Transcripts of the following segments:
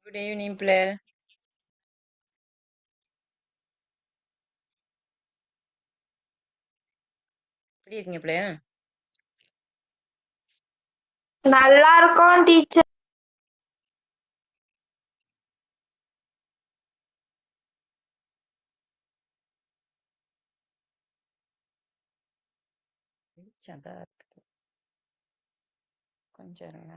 Good evening, பிள்ளைகள். எப்படி இருக்கீங்க பிள்ளைகள்? நல்லா இருக்கோம் டீச்சர். சதா இருக்குது. கொஞ்சம் இருங்க.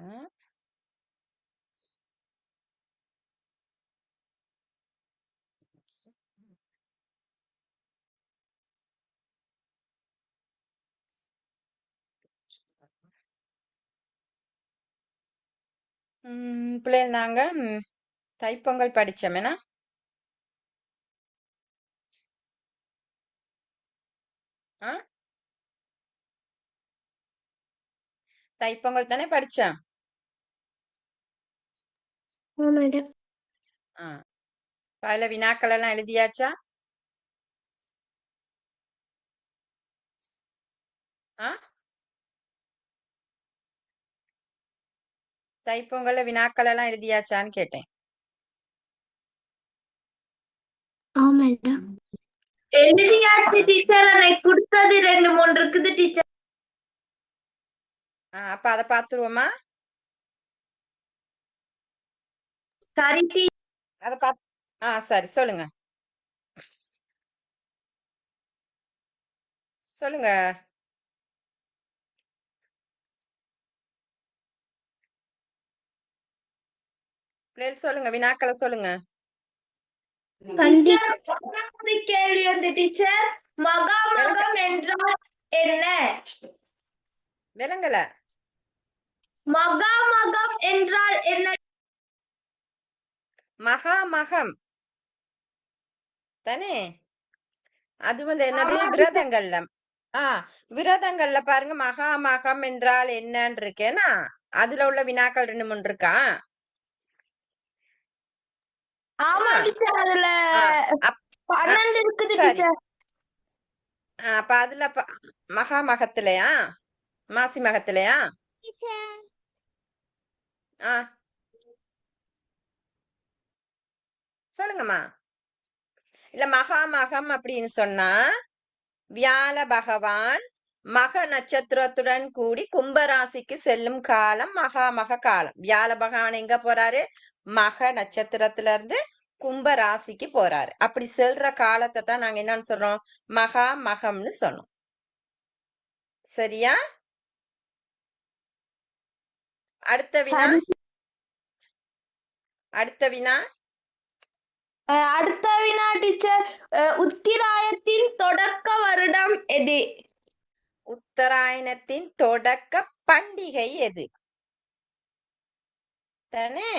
பிள்ளைகள் நாங்க தைப்பொங்கல் படிச்சோம் என்ன? ஆ தைப்பொங்கல் தானே படிச்சோம். மேடம் ஆ அதுல வினாக்கள் எல்லாம் எழுதியாச்சா? ஆ தைப்பொங்கல்ல வினாக்கள் எல்லாம் எழுதியாச்சான்னு கேட்டேன். மேடம் எழுதியாச்சு டீச்சர். அன்னைக்கு கொடுத்தது 2-3 இருக்குது டீச்சர். அப்ப அதை பார்த்துருவோமா? சரி அதை பார்த்து சரி சொல்லுங்க சொல்லுங்க. பிள்ளைகள் சொல்லுங்க, வினாக்களை சொல்லுங்க. கேள்வி வந்து டீச்சர், மகாமகம் என்றால் என்ன? விலங்கல. மகாமகம் என்றால் என்ன? மகாமகம் தானே? அது வந்து என்னது? விரதங்கள்ல. விரதங்கள்ல பாருங்க, மகாமகம் என்றால் என்னன்னு இருக்கேனா? அதுல உள்ள வினாக்கள் 2-3 இருக்கா? ஆமா டீச்சர், அதுல 12 இருக்குது டீச்சர். அப்ப அதுல மகாமகத்திலையா, மாசி மகத்திலையா? சொல்லுங்கம்மா. இல்ல, மகாமகம் அப்படின்னு சொன்னா வியாழ பகவான் மக நட்சத்திரத்துடன் கூடி கும்பராசிக்கு செல்லும் காலம் மகாமக காலம். வியாழ பகவான் எங்க போறாரு? மக நட்சத்திரத்துல இருந்து கும்ப ராசிக்கு போறாரு. அப்படி செல்ற காலத்தை தான் நாங்க என்னன்னு சொல்றோம்? மகாமகம்னு சொன்னோம். சரியா? அடுத்த வினா. அடுத்த வினா டீச்சர், உத்திராயத்தின் தொடக்க வருடம் எது? உத்தராயணத்தின் தொடக்க பண்டிகை எது? தானே?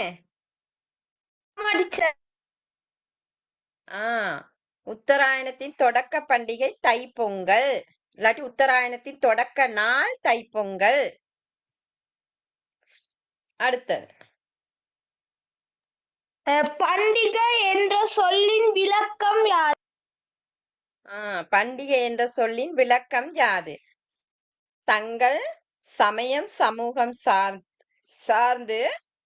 உத்தராயணத்தின் தொடக்க பண்டிகை தைப்பொங்கல். இல்லாட்டி உத்தராயணத்தின் தொடக்க நாள் தைப்பொங்கல். அடுத்தது, பண்டிகை என்ற சொல்லின் விளக்கம் யாது? பண்டிகை என்ற சொல்லின் விளக்கம் யாது? தங்கள் சமயம் சமூகம் சார்ந்து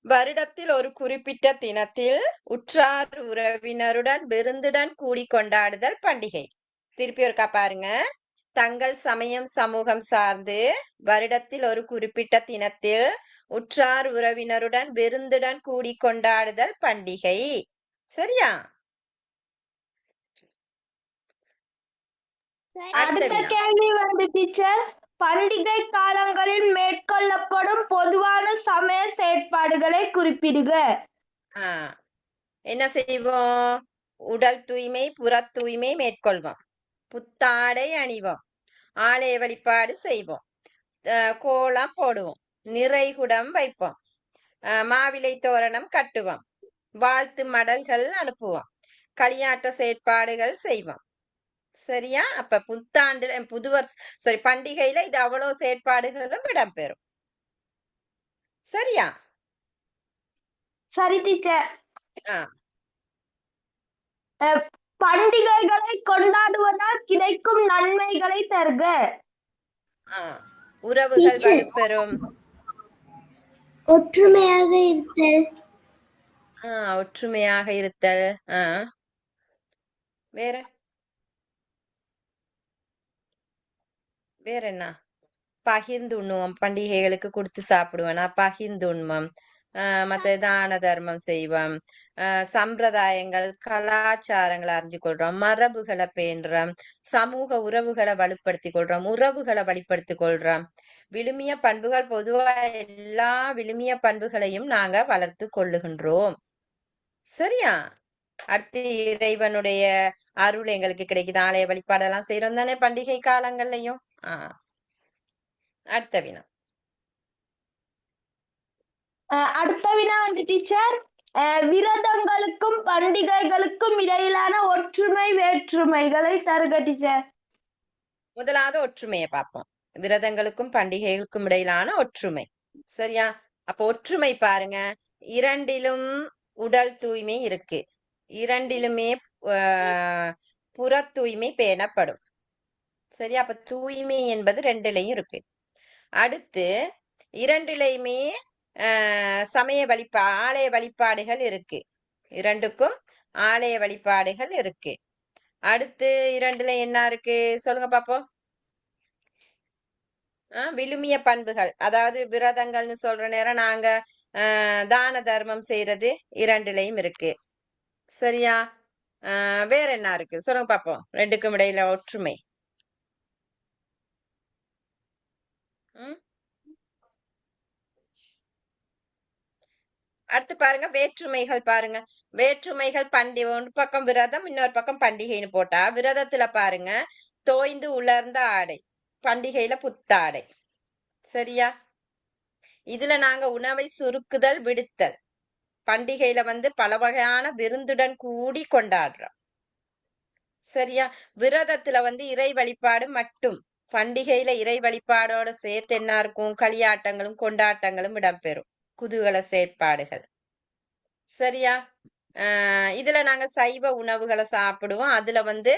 வருடத்தில் ஒரு குறிப்பிட்ட தினத்தில் உற்றார் உறவினருடன் விருந்துடன் கூடி கொண்டாடுதல் பண்டிகை. திருப்பி ஒருக்கா பாருங்க. தங்கள் சமயம் சமூகம் சார்ந்து வருடத்தில் ஒரு குறிப்பிட்ட தினத்தில் உற்றார் உறவினருடன் விருந்துடன் கூடி கொண்டாடுதல் பண்டிகை. சரியா? அடுத்த கேள்வி வந்து டீச்சர், பண்டிகை காலங்களில் மேற்கொள்ளப்படும் பொதுவான சமய செயற்பாடுகளை குறிப்பிடுக. என்ன செய்வோம்? உடல் தூய்மை, புற தூய்மை மேற்கொள்வோம். புத்தாடை அணிவோம். ஆலய வழிபாடு செய்வோம். கோலம் போடுவோம். நிறைகுடம் வைப்போம். மாவிலை தோரணம் கட்டுவோம். வாழ்த்து மடல்கள் அனுப்புவோம். களியாட்ட செயற்பாடுகள் செய்வோம். சரியா? அப்ப புத்தாண்டு பண்டிகையில இது அவ்வளவு செயற்பாடுகளும் இடம்பெறும். சரியா? சரி டீச்சர். பண்டிகைகளை கொண்டாடுவதால் கிடைக்கும் நன்மைகளை தருக. உறவுகள் வலுப்பெறும். ஒற்றுமையாக இருத்தல். ஒற்றுமையாக இருத்தல். வேற வேற என்ன? பகிர்ந்து உண்ணுவோம். பண்டிகைகளுக்கு கொடுத்து சாப்பிடுவோம். நான் பகிர்ந்து உண்மம். மத்த தான தர்மம் செய்வோம். சம்பிரதாயங்கள், கலாச்சாரங்களை அறிஞ்சு கொள்றோம். மரபுகளை பேணுறோம். சமூக உறவுகளை வலுப்படுத்திக் கொள்றோம். உறவுகளை வலுப்படுத்திக் கொள்றோம். விழுமிய பண்புகள், பொதுவா எல்லா விழுமிய பண்புகளையும் நாங்க வளர்த்து கொள்ளுகின்றோம். சரியா? அடுத்து இறைவனுடைய அருள் எங்களுக்கு கிடைக்குது. ஆலய வழிபாடெல்லாம் செய்யறோம் தானே பண்டிகை காலங்கள்லயும். அடுத்த வினா. அடுத்த வினா வந்து டீச்சர், விரதங்களுக்கும் பண்டிகைகளுக்கும் இடையிலான ஒற்றுமை வேற்றுமைகளை தருக டீச்சர். முதலாவது ஒற்றுமையை பார்ப்போம். விரதங்களுக்கும் பண்டிகைகளுக்கும் இடையிலான ஒற்றுமை. சரியா? அப்போ ஒற்றுமை பாருங்க, இரண்டிலும் உடல் தூய்மை இருக்கு. இரண்டிலுமே புற தூய்மை பேணப்படும். சரியா? அப்ப தூய்மை என்பது ரெண்டுலையும் இருக்கு. அடுத்து இரண்டிலையுமே சமய ஆலய வழிபாடுகள் இருக்கு. இரண்டுக்கும் ஆலய வழிபாடுகள் இருக்கு. அடுத்து இரண்டுல என்ன இருக்கு சொல்லுங்க பாப்போம். விழுமிய பண்புகள், அதாவது விரதங்கள்னு சொல்ற நேரம் நாங்க தான தர்மம் செய்யறது இரண்டுலையும் இருக்கு. சரியா? வேற என்ன இருக்கு சொல்லுங்க பாப்போம். ரெண்டுக்கும் இடையில ஒற்றுமை. அடுத்து பாருங்க வேற்றுமைகள். பாருங்க வேற்றுமைகள். ஒரு பக்கம் விரதம், இன்னொரு பக்கம் பண்டிகைன்னு போட்டா, விரதத்துல பாருங்க தோய்ந்து உலர்ந்த ஆடை, பண்டிகையில புத்தாடை. சரியா? இதுல நாங்க உணவை சுருக்குதல் விடுத்தல். பண்டிகையில வந்து பல வகையான விருந்துடன் கூடி கொண்டாடுறோம். சரியா? விரதத்துல வந்து இறை வழிபாடு மட்டும். பண்டிகையில இறை வழிபாடோட சேர்த்து என்ன இருக்கும்? களியாட்டங்களும் கொண்டாட்டங்களும் இடம்பெறும். குதூகல செயற்பாடுகள். சரியா? இதுல நாங்க சைவ உணவுகளை சாப்பிடுவோம். அதுல வந்து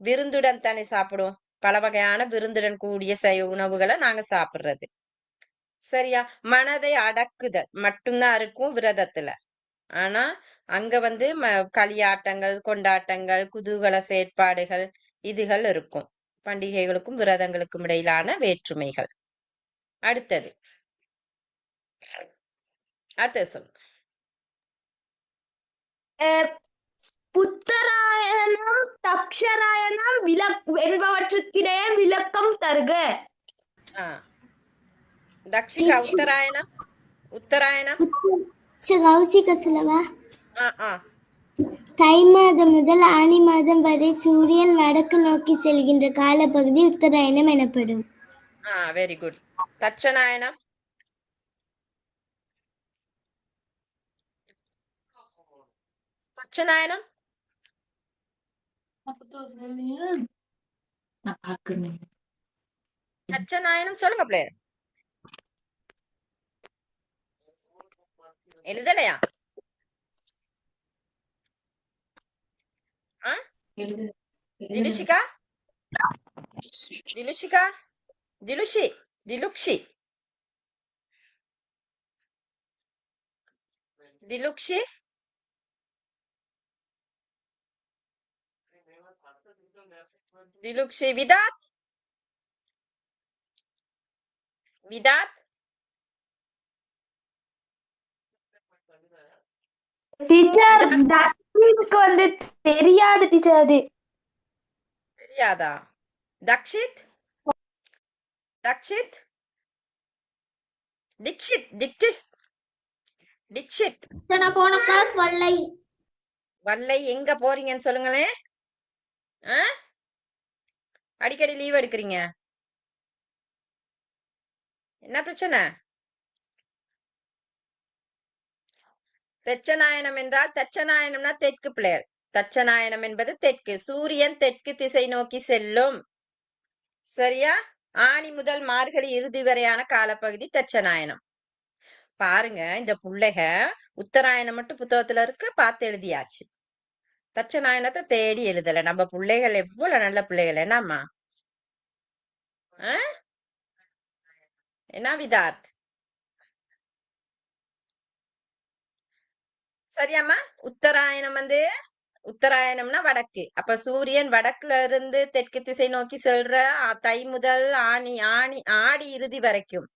விருந்துடன் தானே சாப்பிடுவோம். பல வகையான விருந்துடன் கூடிய சைவ உணவுகளை நாங்க சாப்பிடுறது. சரியா? மனதை அடக்குதல் மட்டும்தான் இருக்கும் விரதத்துல. ஆனா அங்க வந்து களியாட்டங்கள், கொண்டாட்டங்கள், குதூகல செயற்பாடுகள் இதுகள் இருக்கும். பண்டிகைகளுக்கும் விரதங்களுக்கும் இடையிலான வேற்றுமைகள். அடுத்தது சொல்லு. புத்தராயணம், தக்ஷராயணம் என்பவற்றுக்கிடையே விளக்கம் தருக. தக்ஷிகா, உத்தராயணம். உத்தராயணம் கௌசிக சொல்லவா? தை மாதம் முதல் ஆனி மாதம் வரை சூரியன் வடக்கு நோக்கி செல்கின்ற காலப்பகுதி உத்தராயணம் எனப்படும். Very good. தட்சநாயனம். தட்சநாயனம் தட்சநாயனம் சொல்லுங்க பிள்ளையர். எழுதலையா? திலுஷிகா, திலுஷிகா, திலுஷி, திலுக்ஷி, திலுக்ஷி, திலுக்ஷி. விதாத், விதாத். டீச்சர் வந்து தெரியாது டீச்சர். அது தெரியாதா? தக்ஷித், தக்ஷித், தீக்ஷித், தீக்ஷித், தீக்ஷித். நான் போன கிளாஸ் வல்லை. வல்லை எங்க போறீங்கன்னு சொல்லுங்களேன். அடிக்கடி லீவ் எடுக்கிறீங்க, என்ன பிரச்சனை? தட்சநாயனம் என்றால், தட்சநாயனம்னா தெற்கு பிள்ளையர். தட்சநாயனம் என்பது தெற்கு. சூரியன் தெற்கு திசை நோக்கி செல்லும். சரியா? ஆணி முதல் மார்கழி இறுதி வரையான காலப்பகுதி தட்சநாயனம். பாருங்க இந்த புள்ளைக உத்தராயணம் மட்டும் புத்தகத்துல இருக்கு, பார்த்து எழுதியாச்சு. தட்சநாயனத்தை தேடி எழுதல. நம்ம பிள்ளைகள் எவ்வளவு நல்ல பிள்ளைகள். என்னம்மா? என்ன விதார்த்? சரியாம்மா? உத்தராயணம் வந்து உத்தராயணம்னா வடக்கு. அப்ப சூரியன் வடக்குல இருந்து தெற்கு திசை நோக்கி செல்ற தை முதல் ஆடி இறுதி வரைக்கும்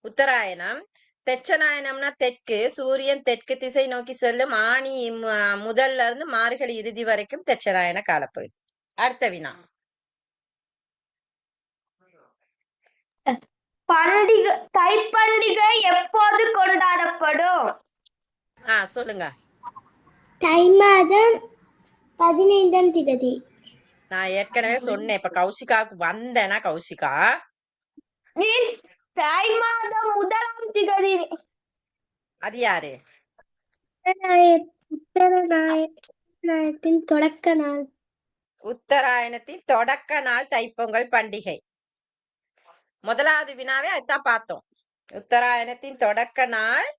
உத்தராயணம். தெச்சனாயனம்னா தெற்கு. சூரியன் தெற்கு திசை நோக்கி செல்லும் ஆணி முதல்ல இருந்து மார்கழி இறுதி வரைக்கும் தெச்சனாயன காலப்பகுதி. அடுத்த வினா. தைப்பண்டிகை எப்போது கொண்டாடப்படும்? சொல்லுங்க. தை மாதம் 15ஆம் திகதி. நான் ஏற்கனவே சொன்னேன். இப்ப கௌஷிகாவுக்கு வந்தேனா கௌஷிகா? தை மாதம் 1ஆம் திகதி. அது யாரு? உத்தராயணத்தின் தொடக்க நாள். உத்தராயணத்தின் தொடக்க நாள் தைப்பொங்கல் பண்டிகை. முதலாவது வினாவே அதுதான் பார்த்தோம். உத்தராயணத்தின் தொடக்க நாள்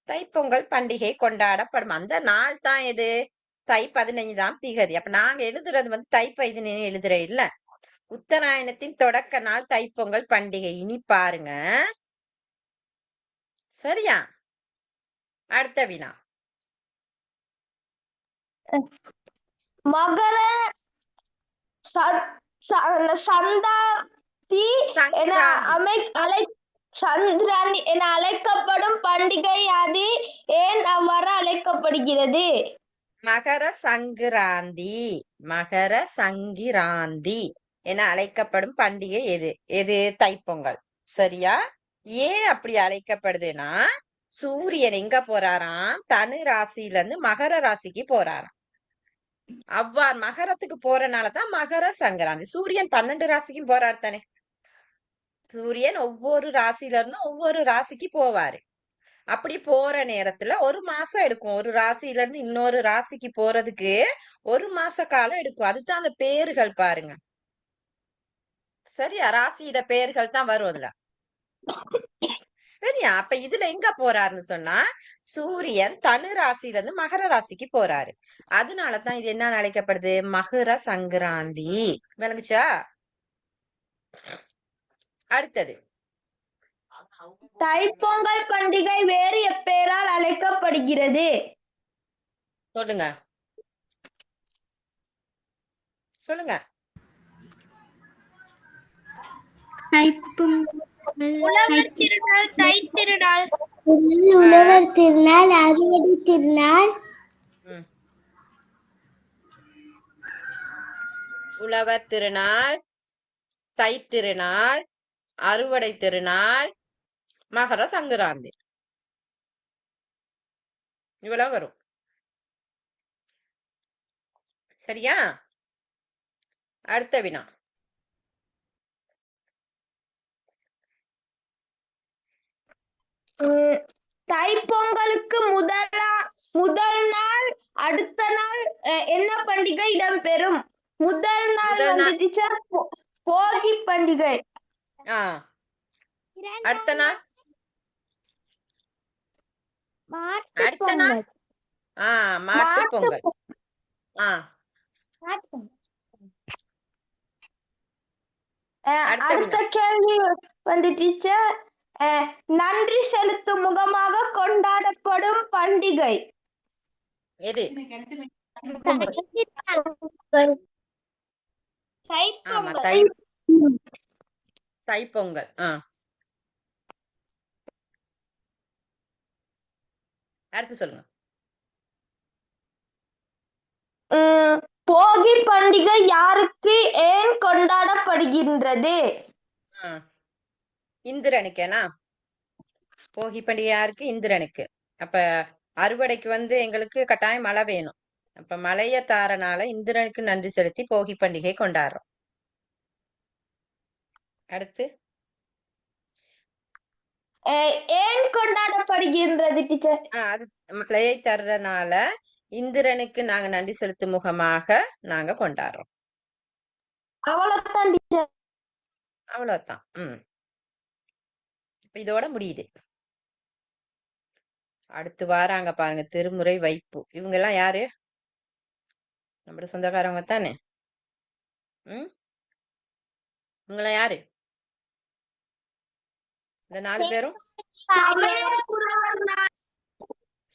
தைப்பொங்கல் பண்டிகை கொண்டாடப்படும். அந்த நாள் தான் எது? தை 15ஆம் திகதி. அப்ப நாங்க எழுதுறது வந்து தை 15 எழுதுற இல்ல. உத்தராயணத்தின் தொடக்க நாள் தைப்பொங்கல் பண்டிகை. இனி பாருங்க. சரியா? அடுத்த வினா. மகர சந்தாதி சந்திராணி என அழைக்கப்படும் பண்டிகை அது ஏன் அவ்வாறு அழைக்கப்படுகிறது? மகர சங்கராந்தி. மகர சங்கிராந்தி என அழைக்கப்படும் பண்டிகை எது? எது? தைப்பொங்கல். சரியா? ஏன் அப்படி அழைக்கப்படுதுன்னா சூரியன் எங்க போறாராம்? தனு ராசியில இருந்து மகர ராசிக்கு போறாராம். அவ்வாறு மகரத்துக்கு போறனாலதான் மகர சங்கராந்தி. சூரியன் 12 ராசிக்கும் போறாரு தானே. சூரியன் ஒவ்வொரு ராசியில இருந்தும் ஒவ்வொரு ராசிக்கு போவாரு. அப்படி போற நேரத்துல ஒரு மாசம் எடுக்கும். ஒரு ராசியில இருந்து இன்னொரு ராசிக்கு போறதுக்கு ஒரு மாச காலம் எடுக்கும். அதுதான் அந்த பேர்கள் பாருங்க. சரியா? ராசியில பேர்கள் தான் வரும் அதுல. சரியா? அப்ப இதுல எங்க போறாருன்னு சொன்னா சூரியன் தனு ராசியில இருந்து மகர ராசிக்கு போறாரு. அதனாலதான் இது என்ன அழைக்கப்படுது? மகர சங்கராந்தி. விளங்குச்சா? அடுத்தது. தைப்பொங்கல் பண்டிகை வேறு எப்பெயரால் அழைக்கப்படுகிறது? சொல்லுங்க. சொல்லுங்க. உழவர் திருநாள், தைத்திருநாள். உழவர் திருநாள், அறுவடை திருநாள். உழவர் திருநாள், தைத்திருநாள், அறுவடை திருநாள், மகர சங்கராந்தி. இவ்வளவு வரும். சரியா? அடுத்த வினா. தைப்பொங்கலுக்கு முதல் நாள் அடுத்த நாள் என்ன பண்டிகை இடம்பெறும்? முதல் நாள் வந்துட்டு போகி பண்டிகை. அடுத்த நாள் அடுத்த நாள் மாட்டு பொங்கல். அடுத்த கேள்வி வந்துட்டு நன்றி செலுத்தும் முகமாக கொண்டாடப்படும் பண்டிகை எது? தைப்பொங்கல். அடுத்து சொல்லுங்க. போகி பண்டிகை யாருக்கு ஏன் கொண்டாடப்படுகின்றது? இந்திரனுக்கேனா? போகி பண்டிகை யாருக்கு? இந்திரனுக்கு. அப்ப அறுவடைக்கு வந்து எங்களுக்கு கட்டாயம் மழை வேணும். அப்ப மழைய தாரனால இந்திரனுக்கு நன்றி செலுத்தி போகி பண்டிகை கொண்டாடுறோம். அடுத்து ஏன் கொண்டாடப்படுகின்றது டீச்சர்? அது மழையை தர்றனால இந்திரனுக்கு நாங்க நன்றி செலுத்தும் முகமாக நாங்க கொண்டாடுறோம். அவ்வளவுதான் டீச்சர். அவ்வளவுதான். இதோட முடியுது. அடுத்து வாராங்க பாருங்க திருமுறை வைப்பு. இவங்க எல்லாம் யாரு? நம்மளோட சொந்தக்காரவங்க தானே. இவங்கள யாரு? இந்த 4 பேரும்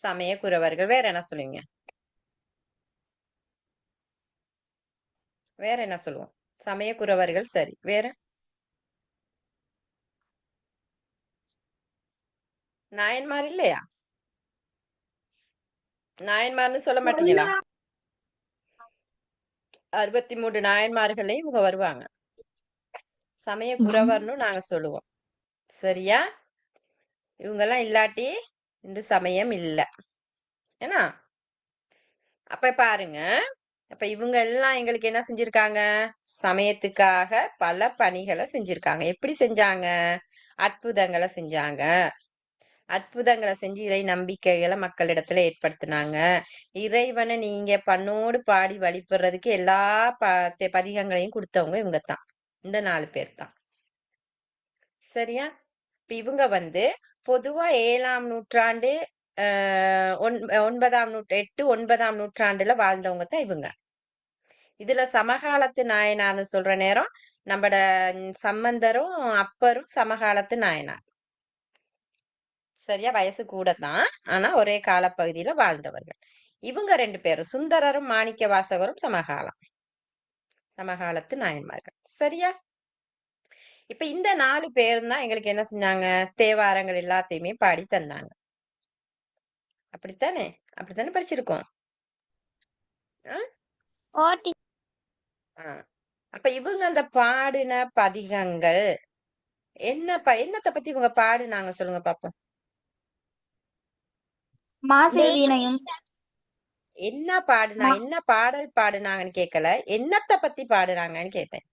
சமய குறவர்கள். வேற என்ன சொல்லுவீங்க? வேற என்ன சொல்லுவோம்? சமய குறவர்கள் சரி. வேற? நாயன்மார் இல்லையா? நாயன்மார்னு சொல்ல மாட்டீங்களா? 63 நாயன்மார்களையும் இவங்க வருவாங்க. சமய குறவர்னு நாங்க சொல்லுவோம். சரியா? இவங்கெல்லாம் இல்லாட்டி இந்த சமயம் இல்ல. ஏன்னா அப்ப பாருங்க, அப்ப இவங்க எல்லாம் எங்களுக்கு என்ன செஞ்சிருக்காங்க? சமயத்துக்காக பல பணிகளை செஞ்சிருக்காங்க. எப்படி செஞ்சாங்க? அற்புதங்களை செஞ்சாங்க. அற்புதங்களை செஞ்சு இறை நம்பிக்கைகளை மக்களிடத்துல ஏற்படுத்தினாங்க. இறைவனை நீங்க பண்ணோடு பாடி வழிபடுறதுக்கு எல்லா பதிகங்களையும் கொடுத்தவங்க இவங்க தான். இந்த 4 பேர் தான். சரியா? இப்ப இவங்க பொதுவா 7ஆம் நூற்றாண்டு 9ஆம் நூற்றாண்டுல வாழ்ந்தவங்க தான் இவங்க. இதுல சமகாலத்து நாயனார்னு சொல்ற நேரம் நம்மட சம்பந்தரும் அப்பரும் சமகாலத்து நாயனார். சரியா? வயசு கூட தான், ஆனா ஒரே காலப்பகுதியில வாழ்ந்தவர்கள். இவங்க 2 பேரும் சுந்தரரும் மாணிக்க வாசகரும் சமகாலத்து நாயன்மார்கள். சரியா? இப்ப இந்த 4 பேரும் தான் எங்களுக்கு என்ன செஞ்சாங்க? தேவாரங்கள் எல்லாத்தையுமே பாடி தந்தாங்க. அப்படித்தானே? அப்படித்தானே படிச்சிருக்கோம். அப்ப இவங்க அந்த பாடின பதிகங்கள் என்னத்த பத்தி இவங்க பாடுனாங்க சொல்லுங்க பாப்போம். என்ன பாடல் பாடுனாங்கன்னு கேட்கல, என்னத்த பத்தி பாடுனாங்கன்னு கேட்டேன்.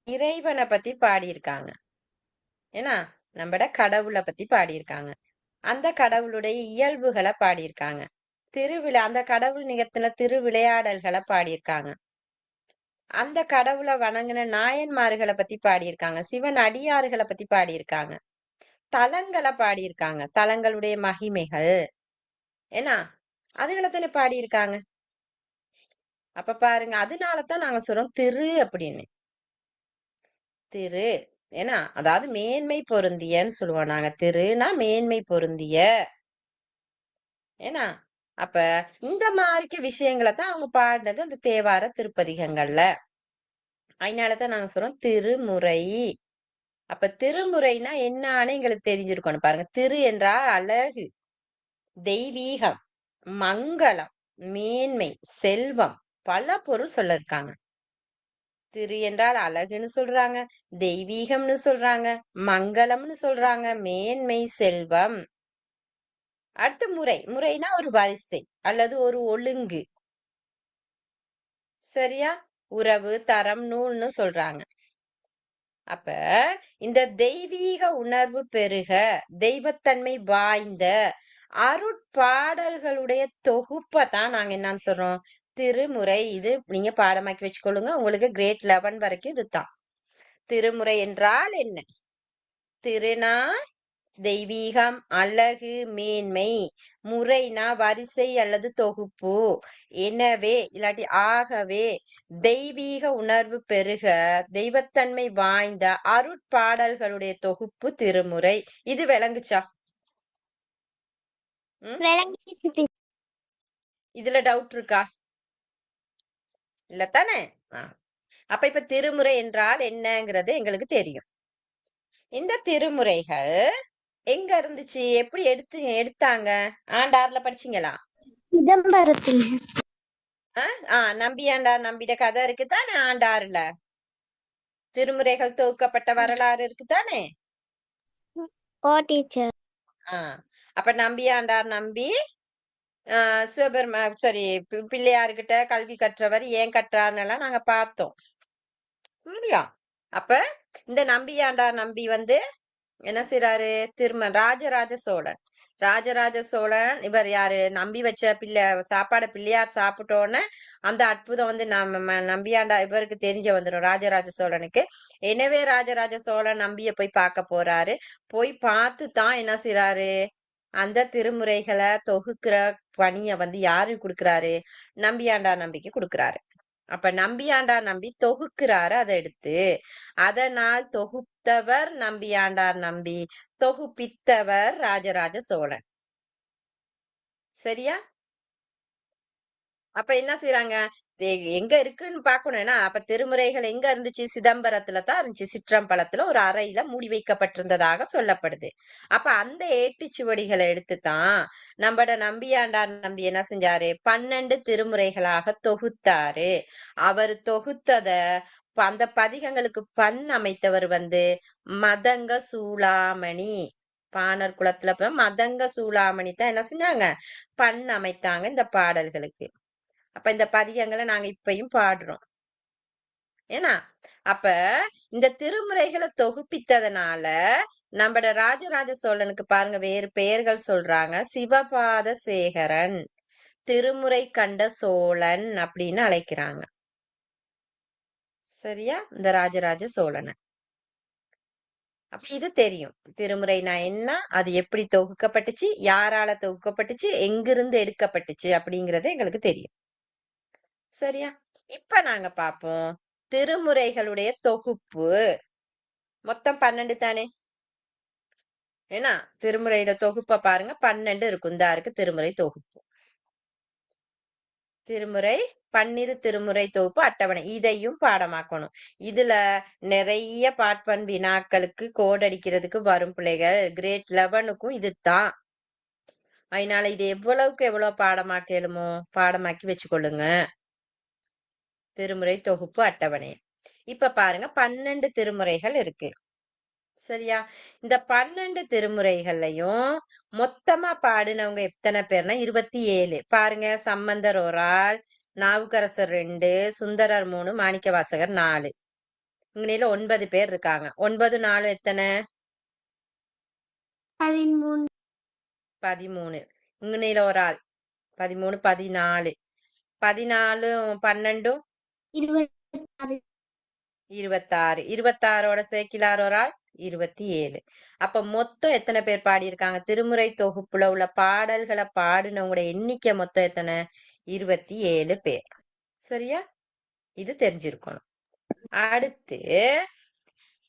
இறைவனை பத்தி பாடியிருக்காங்க. ஏன்னா நம்மட கடவுளை பத்தி பாடியிருக்காங்க. அந்த கடவுளுடைய இயல்புகளை பாடியிருக்காங்க. அந்த கடவுள் நிகழ்த்தின திருவிளையாடல்களை பாடியிருக்காங்க. அந்த கடவுளை வணங்கின நாயன்மார்களை பத்தி பாடியிருக்காங்க. சிவன் அடியார்களை பத்தி பாடியிருக்காங்க. தலங்களை பாடியிருக்காங்க. தலங்களுடைய மகிமைகள் ஏன்னா அதுகளை தானே பாடியிருக்காங்க. அப்ப பாருங்க, அதனாலதான் நாங்க சொல்றோம் திரு அப்படின்னு. திரு ஏன்னா அதாவது மேன்மை பொருந்தியன்னு சொல்லுவோம் நாங்க. திருனா மேன்மை பொருந்திய. ஏன்னா அப்ப இந்த மாதிரி விஷயங்களை தான் அவங்க பாடினது அந்த தேவார திருப்பதிகங்கள்ல. அதனாலதான் நாங்க சொல்றோம் திருமுறை. அப்ப திருமுறைனா என்னன்னு எங்களுக்கு தெரிஞ்சிருக்கணும். பாருங்க, திரு என்றால் அழகு, தெய்வீகம், மங்களம், மேன்மை, செல்வம், பல பொருள் சொல்ல இருக்காங்க. திரு என்றால் அழகுன்னு சொல்றாங்க, தெய்வீகம்னு சொல்றாங்க, மங்களம்னு சொல்றாங்க, மேன்மை, செல்வம். அடுத்து முறைனா ஒரு வரிசை அல்லது ஒரு ஒழுங்கு. சரியா? உறவு, தரம், நூல்னு சொல்றாங்க. அப்ப இந்த தெய்வீக உணர்வு பெருக, தெய்வத்தன்மை வாய்ந்த அருட்பாடல்களுடைய தொகுப்பை தான் நாங்க என்னன்னு சொல்றோம்? திருமுறை. இது நீங்க பாடமாக்கி வச்சுக்கொள்ளுங்க. உங்களுக்கு கிரேட் 11 வரைக்கும் இதுதான். திருமுறை என்றால் என்ன? திருனா தெய்வீகம், அழகு, மேன்மை. முறைனா வரிசை அல்லது தொகுப்பு. எனவே இல்லாட்டி ஆகவே தெய்வீக உணர்வு பெருக, தெய்வத்தன்மை வாய்ந்த அருட்பாடல்களுடைய தொகுப்பு திருமுறை. இது விளங்குச்சா? இதுல டவுட் இருக்கா? இல்லத்தானே? அப்ப இப்ப திருமுறை என்றால் என்னங்கிறது எங்களுக்கு தெரியும். இந்த திருமுறைகள் எங்க இருந்துச்சு? எப்படி எடுத்தாங்க? ஆண்டார்ல படிச்சீங்களா? சிதம்பரத்தில். நம்பியாண்டார் நம்பிட கதை இருக்குதானே ஆண்டார்ல. திருமுறைகள் தொகுக்கப்பட்ட வரலாறு இருக்குதானே? அப்ப நம்பியாண்டார் நம்பி பிள்ளையார்கிட்ட கல்வி கற்றவர் ஏன் கற்றார்னு நாங்க பார்த்தோம். புரியா? அப்ப இந்த நம்பியாண்டார் நம்பி என்ன செய்யறாரு? ராஜராஜ சோழன் இவர் யாரு? நம்பி வச்ச சாப்பாட பிள்ளையார் சாப்பிட்டோன்னு அந்த அற்புதம் நம்ம நம்பியாண்டா இவருக்கு தெரிஞ்ச வந்துடும் ராஜராஜ சோழனுக்கு. எனவே ராஜராஜ சோழன் நம்பிய போய் பார்க்க போறாரு. போய் பார்த்து தான் என்ன செய்யறாரு? அந்த திருமுறைகளை தொகுக்கிற பணிய யாரு கொடுக்குறாரு? நம்பியாண்டார் நம்பிக்கு கொடுக்குறாரு. அப்ப நம்பியாண்டார் நம்பி தொகுக்கிறாரு அதை எடுத்து. அதனால் தொகுத்தவர் நம்பியாண்டார் நம்பி, தொகுப்பித்தவர் ராஜராஜ சோழன். சரியா? அப்ப என்ன செய்யறாங்க, எங்க இருக்குன்னு பாக்கணும்னா, அப்ப திருமுறைகள் எங்க இருந்துச்சு? சிதம்பரத்துல தான் இருந்துச்சு. சிற்றம்பலத்துல ஒரு அறையில மூடி வைக்கப்பட்டிருந்ததாக சொல்லப்படுது. அப்ப அந்த ஏட்டுச்சுவடிகளை எடுத்துதான் நம்மட நம்பியாண்டார் நம்பி என்ன செஞ்சாரு? 12 திருமுறைகளாக தொகுத்தாரு. அவர் தொகுத்தத அந்த பதிகங்களுக்கு பண் அமைத்தவர் மதங்க சூளாமணி. பாணர் குலத்துல மதங்க சூளாமணி தான் என்ன செஞ்சாங்க? பண் அமைத்தாங்க இந்த பாடல்களுக்கு. அப்ப இந்த பதிகங்களை நாங்க இப்பயும் பாடுறோம். ஏன்னா அப்ப இந்த திருமுறைகளை தொகுப்பித்ததுனால நம்மட ராஜராஜ சோழனுக்கு பாருங்க வேறு பெயர்கள் சொல்றாங்க. சிவபாத சேகரன், திருமுறை கண்ட சோழன் அப்படின்னு அழைக்கிறாங்க. சரியா? இந்த ராஜராஜ சோழனை. அப்ப இது தெரியும். திருமுறைனா என்ன, அது எப்படி தொகுக்கப்பட்டுச்சு, யாரால தொகுக்கப்பட்டுச்சு, எங்கிருந்து எடுக்கப்பட்டுச்சு அப்படிங்கறது எங்களுக்கு தெரியும். சரியா? இப்ப நாங்க பாப்போம் திருமுறைகளுடைய தொகுப்பு. மொத்தம் 12 தானே? ஏன்னா திருமுறையோட தொகுப்பை பாருங்க, 12 இருக்கும். இந்த இருக்கு திருமுறை தொகுப்பு. திருமுறை 12 திருமுறை தொகுப்பு அட்டவணை. இதையும் பாடமாக்கணும். இதுல நிறைய பாட்பண் வினாக்களுக்கு கோடடிக்கிறதுக்கு வரும் பிள்ளைகள். கிரேட் 11க்கும் இதுதான். அதனால இது எவ்வளவுக்கு எவ்வளவு பாடமாக்கலுமோ பாடமாக்கி வச்சுக்கொள்ளுங்க. திருமுறை தொகுப்பு அட்டவணை. இப்ப பாருங்க 12 திருமுறைகள் இருக்கு. சரியா? இந்த 12 திருமுறைகள்லயும் மொத்தமா பாடினவங்க எத்தனை பேர்னா 27. பாருங்க, சம்பந்தர் ஒரு ஆள், நாவுக்கரசர் 2, சுந்தரர் 3, மாணிக்கவாசகர் 4. இங்கனையில 9 பேர் இருக்காங்க. 9 4 எத்தனை? 13. இங்கனையில ஒரு ஆள் 13 14. 14 12 26. 26ஓட சேக்கிலார் ஒரு ஆள் 27. அப்ப மொத்தம் எத்தனை பேர் பாடியிருக்காங்க? திருமுறை தொகுப்புல உள்ள பாடல்களை பாடினவங்களோட எண்ணிக்கை மொத்தம் எத்தனை? 27 பேர். சரியா? இது தெரிஞ்சிருக்கணும். அடுத்து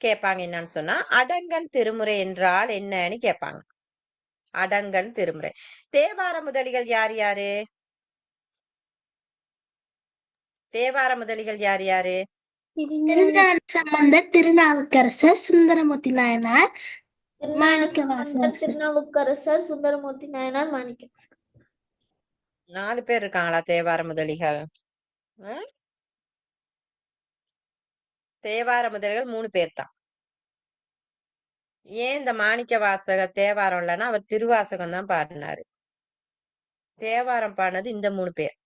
கேட்பாங்க என்னன்னு சொன்னா, அடங்கன் திருமுறை என்றால் என்னன்னு கேட்பாங்க. அடங்கன் திருமுறை. தேவார முதலிகள் யார் யாரு? தேவார முதலிகள் யார் யாரு? திருஞான சம்பந்தர், திருநாவுக்கரசர், சுந்தரமூர்த்தி நாயனார், மாணிக்கவாசகர். திருநாவுக்கரசர், சுந்தரமூர்த்தி நாயனார், மாணிக்க. 4 பேர் இருக்காங்களா தேவார முதலிகள்? தேவார முதலிகள் 3 பேர் தான். ஏன் இந்த மாணிக்க வாசகர் தேவாரம் இல்லைன்னா அவர் திருவாசகம் தான் பாடினாரு. தேவாரம் பாடினது இந்த 3 பேர்,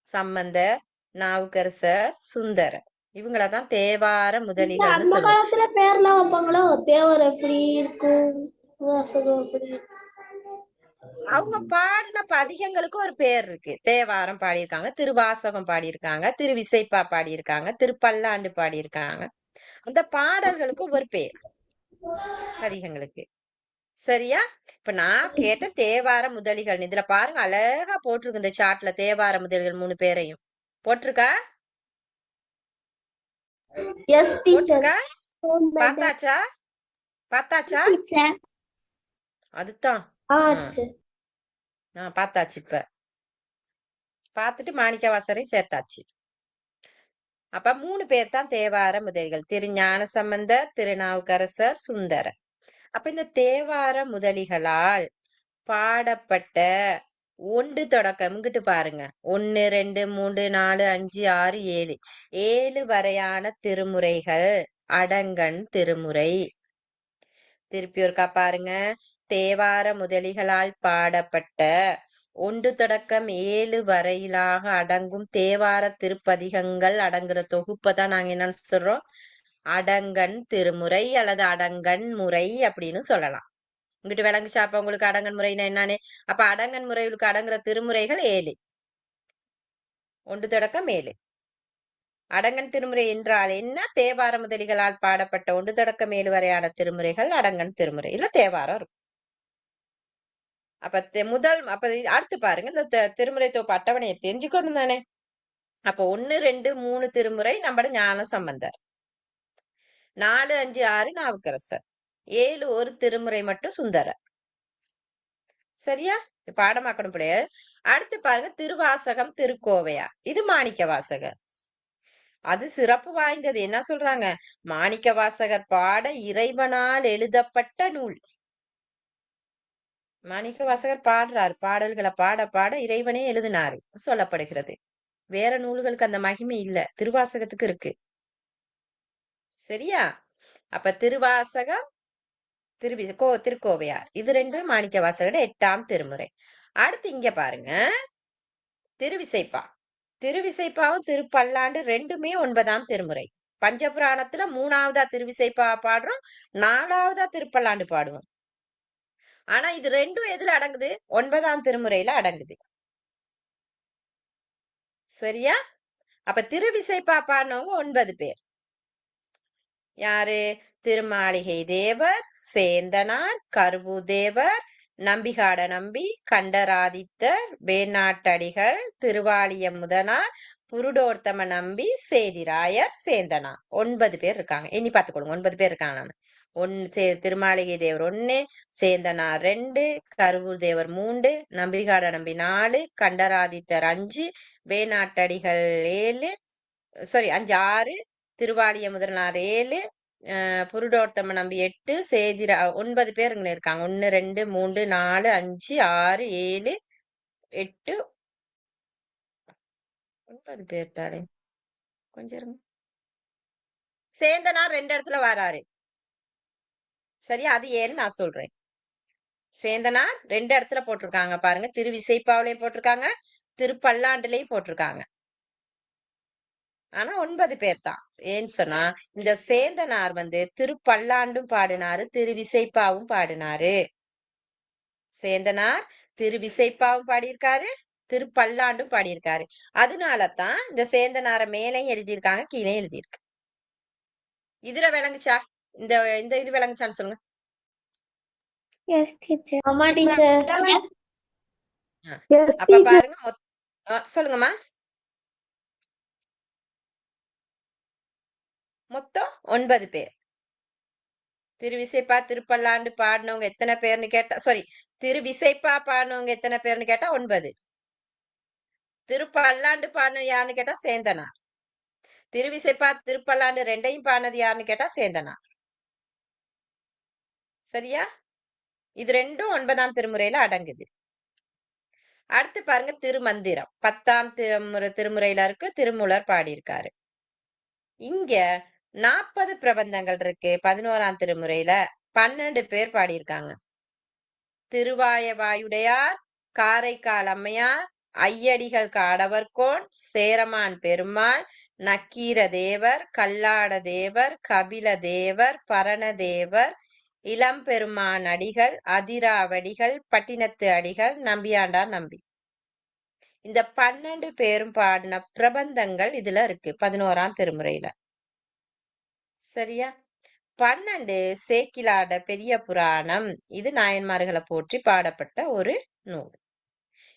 சம்பந்தர், நாவுக்கரசர், சுந்தரர். இவங்களதான் தேவார முதலிகள்னு அந்த சொல்லுவோம். காலத்துல பேர்லாம் வைப்பாங்களோ, தேவர் எப்படி இருக்கும், வாசகம் எப்படி? அவங்க பாடின பதிகங்களுக்கு ஒரு பேர் இருக்கு. தேவாரம் பாடியிருக்காங்க, திருவாசகம் பாடியிருக்காங்க, திருவிசைப்பா பாடியிருக்காங்க, திருப்பல்லாண்டு பாடியிருக்காங்க. அந்த பாடல்களுக்கு ஒரு பேர் பதிகங்களுக்கு. சரியா? இப்ப நான் கேட்ட தேவார முதலிகள் இதுல பாருங்க, அழகா போட்டிருக்கு இந்த சாட்ல தேவார முதலிகள் 3 பேரையும் போட்டிருக்கா? போட்டிருக்கா? பார்த்தாச்சா? பார்த்தாச்சா? அதுதான் பார்த்தாச்சு. இப்ப பார்த்துட்டு மாணிக்கவாசரையும் சேர்த்தாச்சு. அப்ப 3 பேர் தான் தேவார முதலிகள். திருஞான சம்பந்தர், திருநாவுக்கரசர், சுந்தரர். அப்ப இந்த தேவார முதலிகளால் பாடப்பட்ட ஒன்று தொடக்கம் இங்கிட்டு பாருங்க, 1 2 3 4 5 6 7 7 வரையான திருமுறைகள் அடங்கன் திருமுறை. திருப்பி ஒருக்கா பாருங்க, தேவார முதலிகளால் பாடப்பட்ட 1 தொடக்கம் 7 வரையிலாக அடங்கும் தேவார திருப்பதிகங்கள் அடங்குற தொகுப்பை தான் நாங்க என்னன்னு சொல்றோம்? அடங்கன் திருமுறை அல்லது அடங்கன் முறை அப்படின்னு சொல்லலாம். இங்கிட்டு விளங்குச்சா? அப்ப உங்களுக்கு அடங்கன் முறைன்னா என்னன்னு? அப்ப அடங்கன் முறைகளுக்கு அடங்குற திருமுறைகள் 7, 1 தொடக்கம் 7. அடங்கன் திருமுறை என்றால் என்ன? தேவார முதலிகளால் பாடப்பட்ட 1 தொடக்கம் 7 வரையான திருமுறைகள் அடங்கன் திருமுறை. இல்ல தேவாரம் இருக்கும். அப்ப அடுத்து பாருங்க, இந்த திருமுறை தொகுப்பு அட்டவணையை தெரிஞ்சுக்கணும் தானே. அப்ப 1, 2, 3 திருமுறை நம்மட ஞான சம்பந்தர், 4, 5, 6 நாவுக்கரசர், 7 ஒரு திருமுறை மட்டும் சுந்தரர். சரியா? பாடமாக்கணும் பிள்ளைய. அடுத்து பாருங்க திருவாசகம் திருக்கோவையார், இது மாணிக்க வாசகர். அது சிறப்பு வாய்ந்தது. என்ன சொல்றாங்க? மாணிக்க வாசகர் பாட இறைவனால் எழுதப்பட்ட நூல். மாணிக்க வாசகர் பாடுறார், பாடல்களை பாட பாட இறைவனே எழுதினாரு சொல்லப்படுகிறது. வேற நூல்களுக்கு அந்த மகிமை இல்ல, திருவாசகத்துக்கு இருக்கு. சரியா? அப்ப திருவாசகம் திருக்கோவையார், இது ரெண்டும் மாணிக்க வாசகர் 8ஆம் திருமுறை. அடுத்து இங்க பாருங்க திருவிசைப்பா. திருவிசைப்பாவும் திருப்பல்லாண்டு ரெண்டுமே 9ஆம் திருமுறை. பஞ்சபுராணத்துல 3ஆவதா திருவிசைப்பா பாடுறோம், 4ஆவதா திருப்பல்லாண்டு பாடுவோம். ஆனா இது ரெண்டும் எதுல அடங்குது? 9ஆம் திருமுறையில அடங்குது. சரியா? அப்ப திருவிசைப்பா பாடினவங்க 9 பேர். யாரு? திருமாளிகை தேவர், சேந்தனார், கருவுதேவர், நம்பிகாட நம்பி, கண்டராதித்தர், வேணாட்டடிகள், திருவாலியமுதனார், புருடோர்த்தம நம்பி, சேதிராயர், சேந்தனார். 9 பேர் இருக்காங்க. எண்ணி பார்த்துக்கொள்ளுங்க, 9 பேர் இருக்காங்க. திருமாளிகை தேவர் 1, சேந்தனார் 2, கருவூர் தேவர் 3, நம்பிகாட நம்பி 4, கண்டராதித்தர் 5, வேணாட்டடிகள் 7, 5, 6, திருவாலியமுதனார் 7, புருடோர்த்தம நம்பி 8, சேதிரா 9 பேர் இங்க இருக்காங்க. 1, 2, 3, 4, 5, 6, 7, 8, 9 பேர் தானே. கொஞ்சம் இருங்க. சேந்தனார் 2 இடத்துல வராரு. சரியா? அது ஏன்னு நான் சொல்றேன். சேந்தனார் 2 இடத்துல போட்டிருக்காங்க பாருங்க. திருவிசைப்பாவிலையும் போட்டிருக்காங்க, திருப்பல்லாண்டுலையும் போட்டிருக்காங்க. ஆனா 9 பேர் தான். ஏன்னு சொன்னா இந்த சேந்தனார் திருப்பல்லாண்டும் பாடினாரு, திருவிசைப்பாவும் பாடினாரு. சேந்தனார் திருவிசைப்பாவும் பாடியிருக்காரு, திருப்பல்லாண்டும் பாடியிருக்காரு. அதனாலதான் இந்த சேந்தனார மேலையும் எழுதியிருக்காங்க, கீழே எழுதியிருக்கு. இதுல விளங்குச்சா? இந்த இந்த இது விளங்குச்சான்னு சொல்லுங்க. ஆமா டீச்சர். அப்ப பாருங்க, சொல்லுங்கம்மா. மொத்தம் 9 பேர். திருவிசைப்பா திருப்பல்லாண்டு பாடினவங்க எத்தனை பேர்னு கேட்டா, திருவிசைப்பா பாடினவங்க எத்தனை பேர்னு கேட்டா 9. திருப்பல்லாண்டு பாடின யாருன்னு கேட்டா சேந்தனார். திருவிசைப்பா திருப்பல்லாண்டு ரெண்டையும் பாடினது யாருன்னு கேட்டா சேந்தனார். சரியா? இது ரெண்டும் 9ஆம் திருமுறையில அடங்குது. அடுத்து பாருங்க திருமந்திரம் 10ஆம் திருமுறையில இருக்கு, திருமூலர் பாடியிருக்காரு. இங்க 40 பிரபந்தங்கள் இருக்கு. 11ஆம் திருமுறையில 12 பேர் பாடியிருக்காங்க. திருவாயவாயுடையார், காரைக்கால் அம்மையார், ஐயடிகள் காடவர்கோன், சேரமான் பெருமாள், நக்கீர தேவர், கல்லாட தேவர், கபில தேவர், பரணதேவர், இளம்பெருமான் அடிகள், அதிராவடிகள், பட்டினத்து அடிகள், நம்பியாண்டார் நம்பி. இந்த 12 பேரும் பாடின பிரபந்தங்கள் இதுல இருக்கு 11ஆம் திருமுறையில. சரியா? 12 சேக்கிலாட பெரிய புராணம், இது நாயன்மார்களை போற்றி பாடப்பட்ட ஒரு நூல்.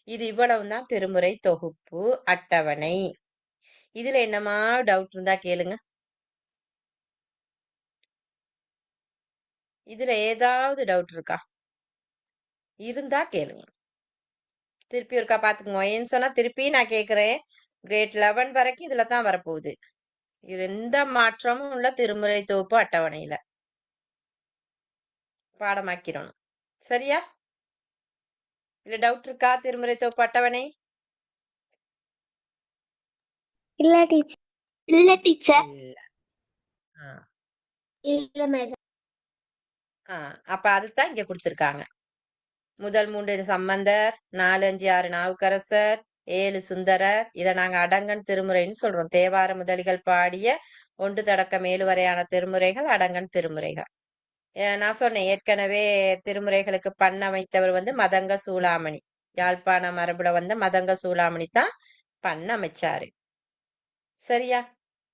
இது இவ்வளவுதான் திருமுறை தொகுப்பு அட்டவணை. இதுல என்னமா டவுட் இருந்தா கேளுங்க. இதுல ஏதாவது டவுட் இருக்கா? இருந்தா கேளுங்க. திருப்பி ஒருக்கா பாத்துக்கோங்க. ஏன்னு சொன்னா திருப்பி நான் கேக்குறேன், கிரேட் 11 வரைக்கும் இதுல தான் வரப்போகுது. இது எந்த மாற்றமும் உள்ள திருமுறை தொகுப்பு அட்டவணையில பாடமாக்கிறோம். சரியா? இல்ல டவுட் இருக்கா? திருமுறை தொகுப்பு அட்டவணை இல்ல டீச்சர். இல்ல டீச்சர். இல்ல. இல்ல மேடம். அப்ப அதுதான் இங்க கொடுத்திருக்காங்க. முதல் 3 சம்பந்தர், 4, 5, 6 நாவுக்கரசர், 7 சுந்தரர். இதை நாங்க அடங்கன் திருமுறைன்னு சொல்றோம். தேவார முதலிகள் பாடிய 1 தொடக்கம் 7 வரையான திருமுறைகள் அடங்கன் திருமுறைகள். நான் சொன்னேன் ஏற்கனவே, திருமுறைகளுக்கு பண்ண அமைத்தவர் மதங்க சூளாமணி. யாழ்ப்பாண மரபுல மதங்க சூளாமணி தான் பண்ண அமைச்சாரு. சரியா?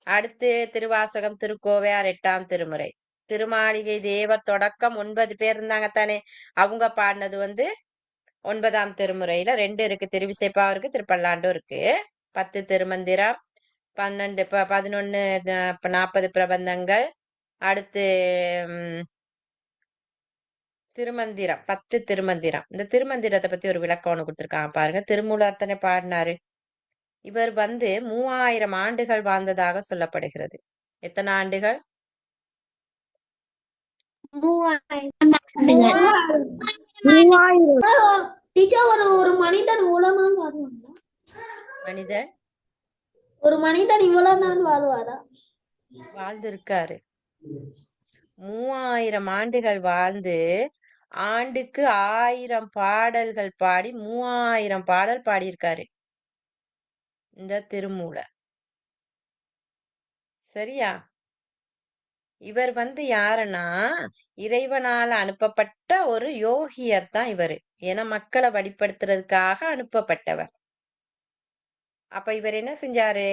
அடுத்து திருவாசகம் திருக்கோவையார் 8ஆம் திருமுறை. திருமாளிகை தேவர் தொடக்கம் 9 பேர் இருந்தாங்க தானே, அவங்க பாடினது 9ஆம் திருமுறையில 2 இருக்கு. திருவிசைப்பா இருக்கு, திருப்பல்லாண்டும் இருக்கு. 10 திருமந்திரம், 12 11 40 பிரபந்தங்கள். அடுத்து திருமந்திரம் 10 திருமந்திரம். இந்த திருமந்திரத்தை பத்தி ஒரு விளக்கம் ஒண்ணு கொடுத்திருக்காங்க பாருங்க. திருமூலர் தானே பாடினாரு. இவர் 3000 ஆண்டுகள் வாழ்ந்ததாக சொல்லப்படுகிறது. எத்தனை ஆண்டுகள்? 3000 ஆண்டுகள். டீச்சர் ஒரு மனிதன் இவ்வளவு நாள் வாழ்வாரா? மனிதன் ஒரு மனிதன் இவ்வளவு நாள் வாழ்வாரா? வாழ்ந்திருக்காரு. 3000 ஆண்டுகள் வாழ்ந்து ஆண்டுக்கு 1000 பாடல்கள் பாடி 3000 பாடல் பாடியிருக்காரு இந்த திருமூலர். சரியா? இவர் யாருன்னா இறைவனால அனுப்பப்பட்ட ஒரு யோகியர் தான் இவரு. ஏன்னா மக்களை வழிபடுத்துறதுக்காக அனுப்பப்பட்டவர். அப்ப இவர் என்ன செஞ்சாரு?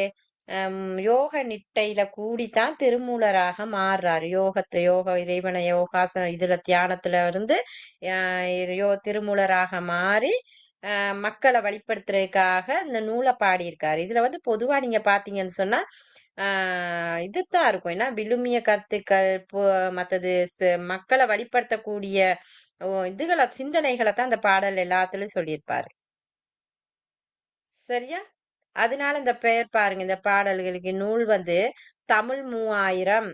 யோக நிட்டையில கூடித்தான் திருமூலராக மாறுறாரு. யோக இறைவனை யோகாசன இதுல தியானத்துல இருந்து திருமூலராக மாறி மக்களை வழிபடுத்துறதுக்காக இந்த நூலை பாடியிருக்காரு. இதுல பொதுவா நீங்க பாத்தீங்கன்னு சொன்னா இதுதான் இருக்கும். ஏன்னா விழுமிய கருத்துக்கள் மத்தது மக்களை வழிபடுத்தக்கூடிய இதுகளை சிந்தனைகளை தான் இந்த பாடல் எல்லாத்துலயும் சொல்லியிருப்பாரு. சரியா? அதனால இந்த பெயர் பாருங்க. இந்த பாடல்களுக்கு நூல் தமிழ் 3000,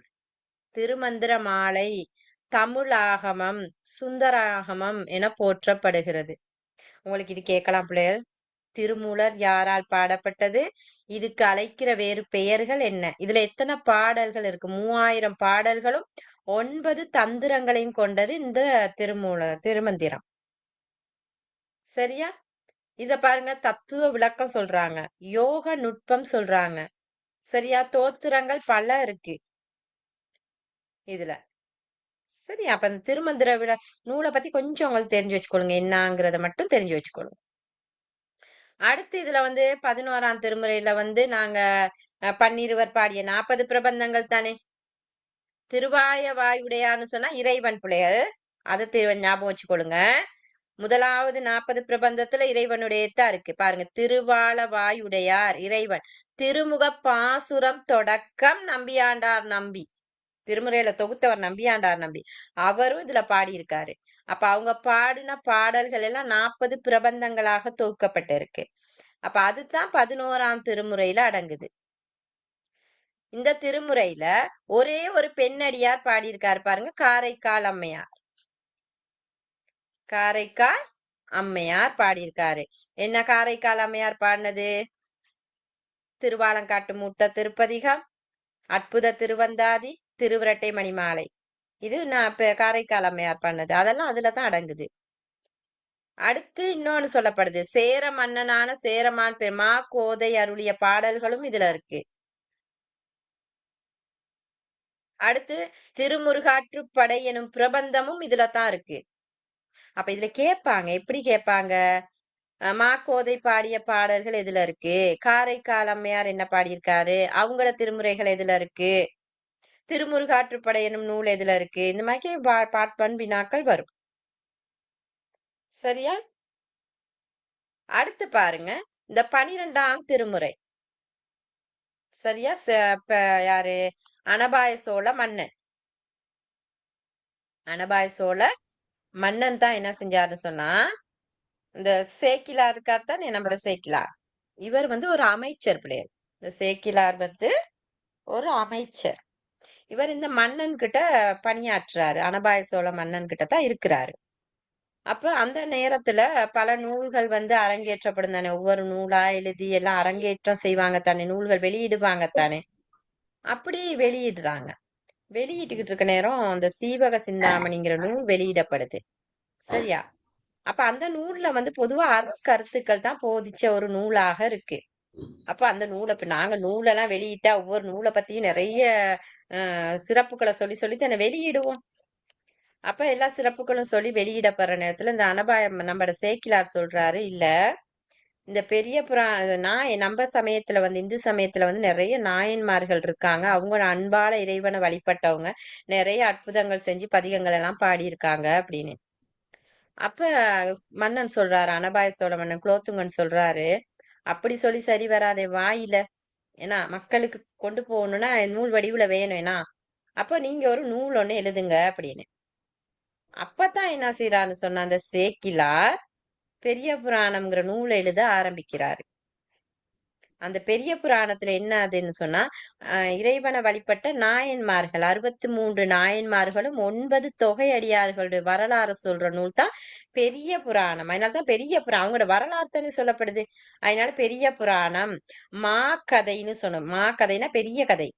திருமந்திர மாலை, தமிழ் ஆகமம், சுந்தராகமம் என போற்றப்படுகிறது. உங்களுக்கு இது கேட்கலாம் பிள்ளைகள். திருமூலர் யாரால் பாடப்பட்டது? இதுக்கு அழைக்கிற வேறு பெயர்கள் என்ன? இதுல எத்தனை பாடல்கள் இருக்கு? 3000 பாடல்களும் 9 தந்திரங்களையும் கொண்டது இந்த திருமந்திரம். சரியா? இத பாருங்க. தத்துவ விளக்கம் சொல்றாங்க, யோக நுட்பம் சொல்றாங்க. சரியா? தோத்திரங்கள் பல இருக்கு இதுல. சரி, அப்ப அந்த திருமந்திர நூலை பத்தி கொஞ்சம் உங்களுக்கு தெரிஞ்சு வச்சுக்கொள்ளுங்க. என்னங்கிறத மட்டும் தெரிஞ்சு வச்சுக்கொள்ளுங்க. அடுத்து இதுல 11ஆம் திருமுறையில நாங்க பன்னிருவர் பாடிய 40 பிரபந்தங்கள் தானே. திருவாய வாயுடையான்னு சொன்னா இறைவன் பிள்ளைகள். அதை ஞாபகம் வச்சுக்கொள்ளுங்க. முதலாவது 40 பிரபந்தத்துல இறைவனுடைய தான் இருக்கு பாருங்க. திருவாள வாயுடையார் இறைவன். திருமுக பாசுரம் தொடக்கம் நம்பியாண்டார் நம்பி. திருமுறையில தொகுத்தவர் நம்பியாண்டார் நம்பி. அவரும் இதுல பாடியிருக்காரு. அப்ப அவங்க பாடின பாடல்கள் எல்லாம் 40 பிரபந்தங்களாக தொகுக்கப்பட்டிருக்கு. அப்ப அதுதான் 11ஆம் திருமுறையில அடங்குது. இந்த திருமுறையில ஒரே ஒரு பெண்ணடியார் பாடியிருக்காரு பாருங்க. காரைக்கால் அம்மையார். காரைக்கால் அம்மையார் பாடியிருக்காரு. என்ன காரைக்கால் அம்மையார் பாடினது? திருவாலங்காட்டு மூத்த திருப்பதிகம், அற்புத திருவந்தாதி, திருவிரட்டை மணிமாலை. இது நான் காரைக்கால் அம்மையார் பாடினது. அதெல்லாம் அதுலதான் அடங்குது. அடுத்து இன்னொன்னு சொல்லப்படுது. சேர மன்னனான சேரமான் பெருமா கோதை அருளிய பாடல்களும் இதுல இருக்கு. அடுத்து திருமுருகாற்றுப்படை எனும் பிரபந்தமும் இதுல தான் இருக்கு. அப்ப இதுல கேட்பாங்க. எப்படி கேட்பாங்க? மாக்கோதை பாடிய பாடல்கள் எதுல இருக்கு? காரைக்கால் அம்மையார் என்ன பாடியிருக்காரு? அவங்களோட திருமுறைகள் எதுல இருக்கு? திருமுருகாற்றுப்படை எனும் நூல் எதுல இருக்கு? இந்த மாதிரி பாட்பன் வினாக்கள் வரும். சரியா? அடுத்து பாருங்க. இந்த 12ஆம் திருமுறை. சரியா? யாரு? அனபாய சோழ மன்னன். அனபாய சோழ மன்னன் தான் என்ன செஞ்சாருன்னு சொன்னா, இந்த சேக்கிலார் இருக்கார் தான் நம்மளோட சேக்கிலார். இவர் ஒரு அமைச்சர் பிள்ளையர். இந்த சேக்கிலார் ஒரு அமைச்சர். இவர் இந்த மன்னன் கிட்ட பணியாற்றுறாரு. அனபாய சோழ மன்னன் கிட்ட தான் இருக்கிறாரு. அப்ப அந்த நேரத்துல பல நூல்கள் அரங்கேற்றப்படும் தானே. ஒவ்வொரு நூலா எழுதி எல்லாம் அரங்கேற்றம் செய்வாங்க தானே. நூல்கள் வெளியிடுவாங்க தானே. அப்படி வெளியிடுறாங்க. வெளியிட்டுக்கிட்டு இருக்க நேரம் அந்த சீவக சிந்தாமணிங்கிற நூல் வெளியிடப்படுது. சரியா? அப்ப அந்த நூல்ல பொதுவா கருத்துக்கள் தான் போதிச்ச ஒரு நூலாக இருக்கு. அப்ப அந்த நூலை இப்ப நாங்க நூலெல்லாம் வெளியிட்டா ஒவ்வொரு நூலை பத்தியும் நிறைய சிறப்புகளை சொல்லி சொல்லி தானே வெளியிடுவோம். அப்ப எல்லா சிறப்புகளும் சொல்லி வெளியிடப்படுற நேரத்துல இந்த அனபாயம் நம்மளோட சேக்கிலார் சொல்றாரு, இல்ல இந்த பெரிய நம்ம சமயத்துல இந்து சமயத்துல நிறைய நாயன்மார்கள் இருக்காங்க. அவங்க அன்பால இறைவனை வழிபட்டவங்க. நிறைய அற்புதங்கள் செஞ்சு பதிகங்கள் எல்லாம் பாடியிருக்காங்க அப்படின்னு. அப்ப மன்னன் சொல்றாரு, அனபாய சோழ மன்னன் குலோத்துங்கன் சொல்றாரு, அப்படி சொல்லி சரி வராதே வாயில. ஏன்னா மக்களுக்கு கொண்டு போகணும்னா நூல் வடிவுல வேணும் ஏன்னா அப்ப நீங்க ஒரு நூல் ஒண்ணு எழுதுங்க அப்படின்னு. அப்பதான் என்ன செய்யறான்னு சொன்ன அந்த சேக்கிலார் பெரிய புராணம்ங்கிற நூலை எழுத ஆரம்பிக்கிறாரு. அந்த பெரிய புராணத்துல என்ன அதுன்னு சொன்னா இறைவனை வழிபட்ட நாயன்மார்கள் 63 நாயன்மார்களும் 9 தொகை அடியார்களுடைய வரலாறு சொல்ற நூல் தான் பெரிய புராணம். அதனாலதான் பெரிய புராணம் அவங்களோட வரலாறு தானே சொல்லப்படுது. அதனால பெரிய புராணம். மா கதைன்னு சொன்னோம். மா கதைனா பெரிய கதை.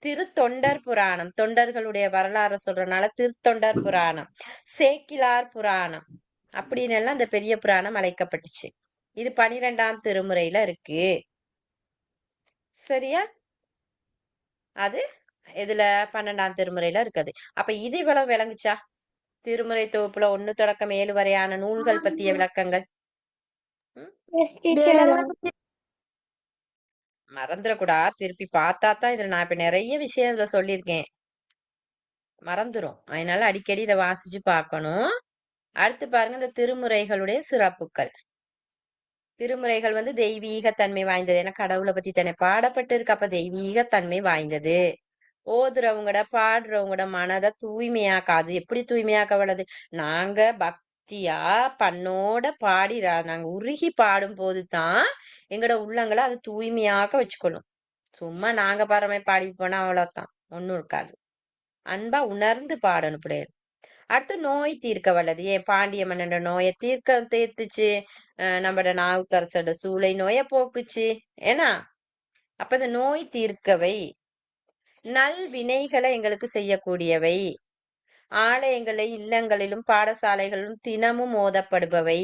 திருத்தொண்டர் புராணம் தொண்டர்களுடைய வரலாறு சொல்றதுனால திருத்தொண்டர் புராணம், சேக்கிலார் புராணம் அப்படின்னு எல்லாம் இந்த பெரிய புராணம் அழைக்கப்பட்டுச்சு. இது 12ஆம் திருமுறையில இருக்கு. சரியா? அது இதுல 12ஆம் திருமுறையில இருக்குது. அப்ப இது இவ்வளவு விளங்குச்சா? திருமுறை தொகுப்புல 1 தொடக்கம் 7 வரையான நூல்கள் பத்திய விளக்கங்கள். ம்? மறந்துடக்கூடா. திருப்பி பார்த்தா தான் இதுல நான் இப்ப நிறைய விஷயம் இதுல சொல்லியிருக்கேன். மறந்துரும். அதனால அடிக்கடி இதை வாசிச்சு பார்க்கணும். அடுத்து பாருங்க இந்த திருமுறைகளுடைய சிறப்புகள். திருமுறைகள் தெய்வீக தன்மை வாய்ந்தது. ஏன்னா கடவுளை பத்தி தானே பாடப்பட்டு இருக்கு. அப்ப தெய்வீக தன்மை வாய்ந்தது. ஓதுறவங்கட பாடுறவங்கட மனதை தூய்மையாக்காது. எப்படி தூய்மையாக்க வல்லது? நாங்க பக்தியா பண்ணோட பாடி நாங்க உருகி பாடும் போதுதான் எங்கட உள்ளங்களை அது தூய்மையாக்க வச்சுக்கணும். சும்மா நாங்க பாடுற பாடி போனா அவ்வளவுதான், ஒண்ணும் இருக்காது. அன்பா உணர்ந்து பாடணும் பிள்ளைகள். அடுத்து நோய் தீர்க்க வல்லது. ஏன் பாண்டிய மன்னனோட நோயை தீர்த்துச்சு. நம்மட நாவுக்கரசோட சூளை நோயை போக்குச்சு. ஏன்னா அப்ப இந்த நோய் தீர்க்கவை. நல் வினைகளை எங்களுக்கு செய்யக்கூடியவை. ஆலயங்களை இல்லங்களிலும் பாடசாலைகளிலும் தினமும் ஓதப்படுபவை.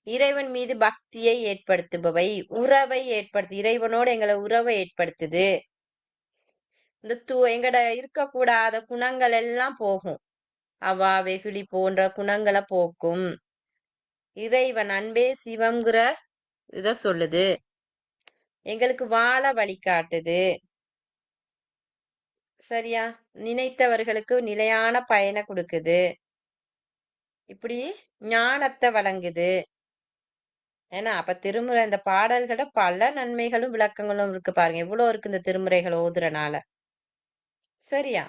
இறைவன் மீது பக்தியை ஏற்படுத்துபவை. உறவை ஏற்படுத்து. இறைவனோட எங்களை உறவை ஏற்படுத்துது. இந்த எங்கட இருக்கக்கூடாத குணங்கள் எல்லாம் போகும். அவா வெகுளி போன்ற குணங்களை போக்கும். இறைவன் அன்பே சிவம்ங்கிற இத சொல்லுது. எங்களுக்கு வாழ வழிகாட்டுது. சரியா? நினைத்தவர்களுக்கு நிலையான பயனை கொடுக்குது. இப்படி ஞானத்தை வழங்குது. ஏன்னா அப்ப திருமுறை இந்த பாடல்கள பல நன்மைகளும் விளக்கங்களும் இருக்கு பாருங்க. எவ்வளவு இருக்கு இந்த திருமுறைகள் ஓதுறனால. சரியா?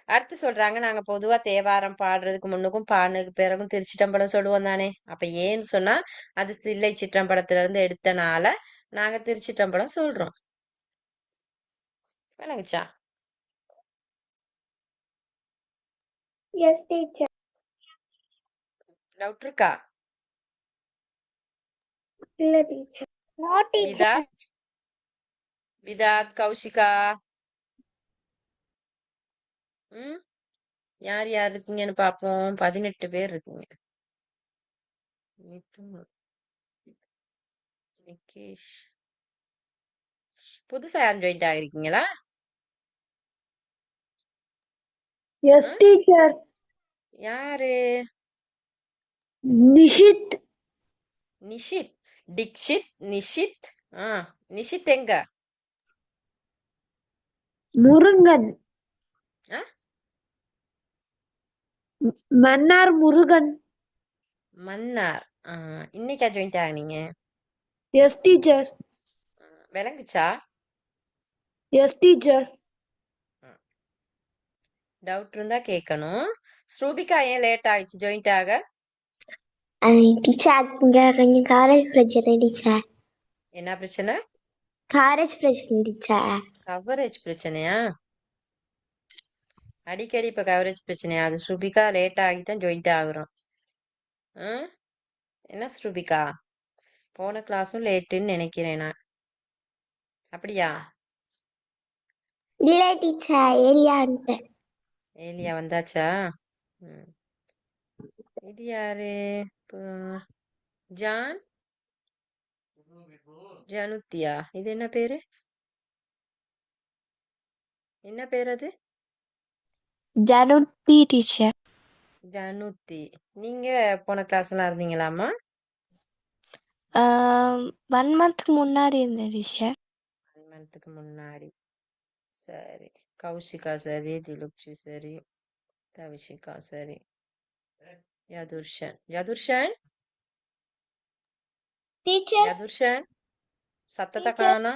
அடுத்து சொல்றாங்க, நாங்க பொதுவா தேவாரம் பாடுறதுக்கு முன்னுக்கும் பாடுனதுக்கு பிறகும் திருச்சிற்றம்பலம் சொல்லுவோம் தானே. அப்ப ஏன்னு சொன்னா அது தில்லை சிற்றம்பலத்துல இருந்து எடுத்தனால நாங்க திருச்சிற்றம்பலம் சொல்றோம். விளங்குச்சா? Yes teacher. டவுட் இருக்கா? இல்ல டீச்சர். No teacher. விதாத் விதாத் கௌஷிகா யார் யார் இருக்கீங்கன்னு பாப்போம். 18 பேர் இருக்கீங்க. நிகேஷ் புதுசா யாரும் ஜாயின் ஆகிருக்கீங்களா? S teacher. யாரு? நிஷித். நிஷித். டிக்ஷித் நிஷித். நிஷித் எங்க? முருகன். ஆ? மன்னார் முருகன். மன்னார். இன்னைக்கா ஜாயின் ஆனீங்க? Yes teacher. விளங்குச்சா? Yes teacher. டவுட் இருந்தா கேட்கணும். ஸ்ரூபிகா ஏன் லேட் ஆயிடுச்சு ஜாயின் ஆக? டீச்சர் இங்க கொஞ்சம் கவரேஜ் பிரச்சனை டீச்சர். என்ன பிரச்சனை? கவரேஜ் பிரச்சனை டீச்சர். கவரேஜ் பிரச்சனையா? அடிக்கடி இப்ப கவரேஜ் பிரச்சனையா? அது ஸ்ரூபிகா லேட் ஆகித்தான் ஜாயின் ஆகுறோம். என்ன ஸ்ரூபிகா, போன கிளாஸும் லேட்டுன்னு நினைக்கிறேன் நான். அப்படியா? இல்ல டீச்சர், ஏலியான்ட்டேன். ஏலியா வந்தாச்சா? இது யாரு? ஜான் ஜானுத்தியா? இது என்ன பேரு? என்ன பேர் அது? ஜனுத்தி டீச்சர். ஜானுத்தி. நீங்க போன கிளாஸ்லாம் இருந்தீங்களாமா? 1 month முன்னாடி இருந்தேன் டீச்சர். 1 monthக்கு முன்னாடி. சரி. கௌஷிகா சரி, திலுக்ஷி சரி, தவிஷிகா சரி, யதுர்ஷன். யதுர்ஷன் டீச்சர். யதுர்ஷன் சத்தத்தை காணா.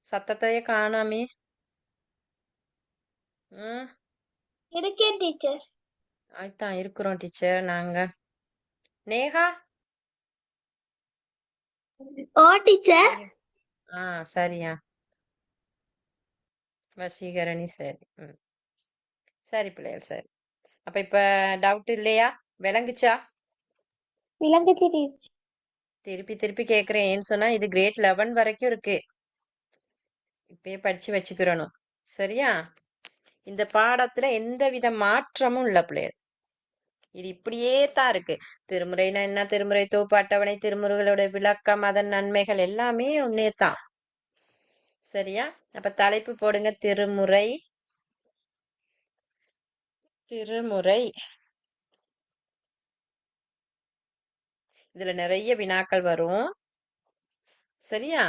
சத்தத்தையே காணாமே. ம் இருக்கேன் டீச்சர். அதுதான் இருக்கிறோம் டீச்சர் நாங்க. நேஹா ஓ டீச்சர். நீ- சரியா. வசீகரணி சரி. சரி பிள்ளைகள் சரி. அப்ப இப்ப டவுட் இல்லையா? விளங்குச்சா? விளங்குச்சு டீச்சர். திருப்பி திருப்பி கேக்குறேன். ஏன்னு சொன்னா இது கிரேட் 11 வரைக்கும் இருக்கு. இப்பயே படிச்சு வச்சுக்கிறணும். சரியா? இந்த பாடத்துல எந்த வித மாற்றமும் இல்ல பிள்ளைகள். இது இப்படியே தான் இருக்கு. திருமுறைனா என்ன, திருமுறை தொகுப்பு அட்டவணை, திருமுறைகளோட விளக்கம், அதன் நன்மைகள் எல்லாமே ஒன்னே தான். சரியா? அப்ப தலைப்பு போடுங்க, திருமுறை. திருமுறை. இதுல நிறைய வினாக்கள் வரும். சரியா?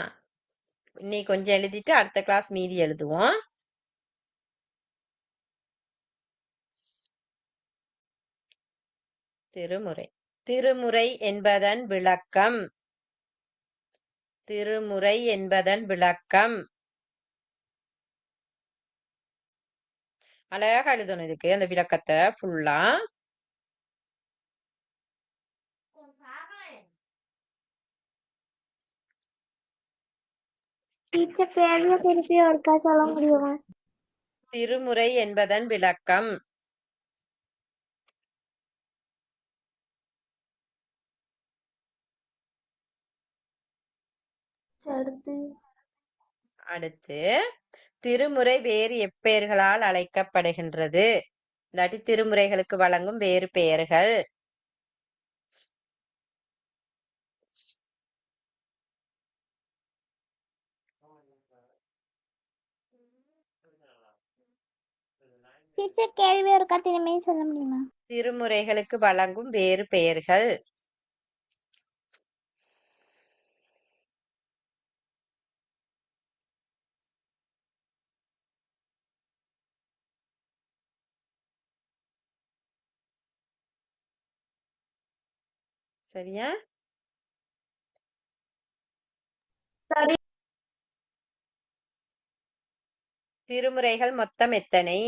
இன்னைக்கு கொஞ்சம் எழுதிட்டு அடுத்த கிளாஸ் மீதி எழுதுவோம். திருமுறை. திருமுறை என்பதன் விளக்கம். திருமுறை என்பதன் விளக்கம். அழகா எழுதணும் இதுக்கு அந்த விளக்கத்தை ஃபுல்லா. டீச்சர் கேள்வியை திருப்பி ஒருக்கா சொல்ல முடியுமா? திருமுறை என்பதன் விளக்கம். அடுத்து அடுத்து திருமுறை வேறு எப்பெயர்களால் அழைக்கப்படுகின்றது? இல்லாட்டி திருமுறைகளுக்கு வழங்கும் வேறு பெயர்கள். டீச்சர் கேள்வி ஒருக்கா திரும்பி சொல்ல முடியுமா? திருமுறைகளுக்கு வழங்கும் வேறு பெயர்கள். சரியா? சரி. திருமுறைகள் மொத்தம் எத்தனை?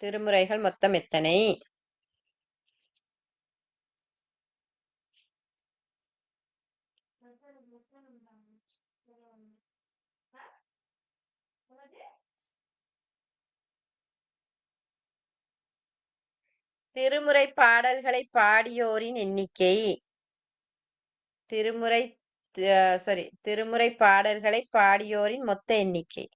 திருமுறைகள் மொத்தம் எத்தனை? திருமுறை பாடல்களை பாடியோரின் எண்ணிக்கை. திருமுறை திருமுறை பாடல்களை பாடியோரின் மொத்த எண்ணிக்கை.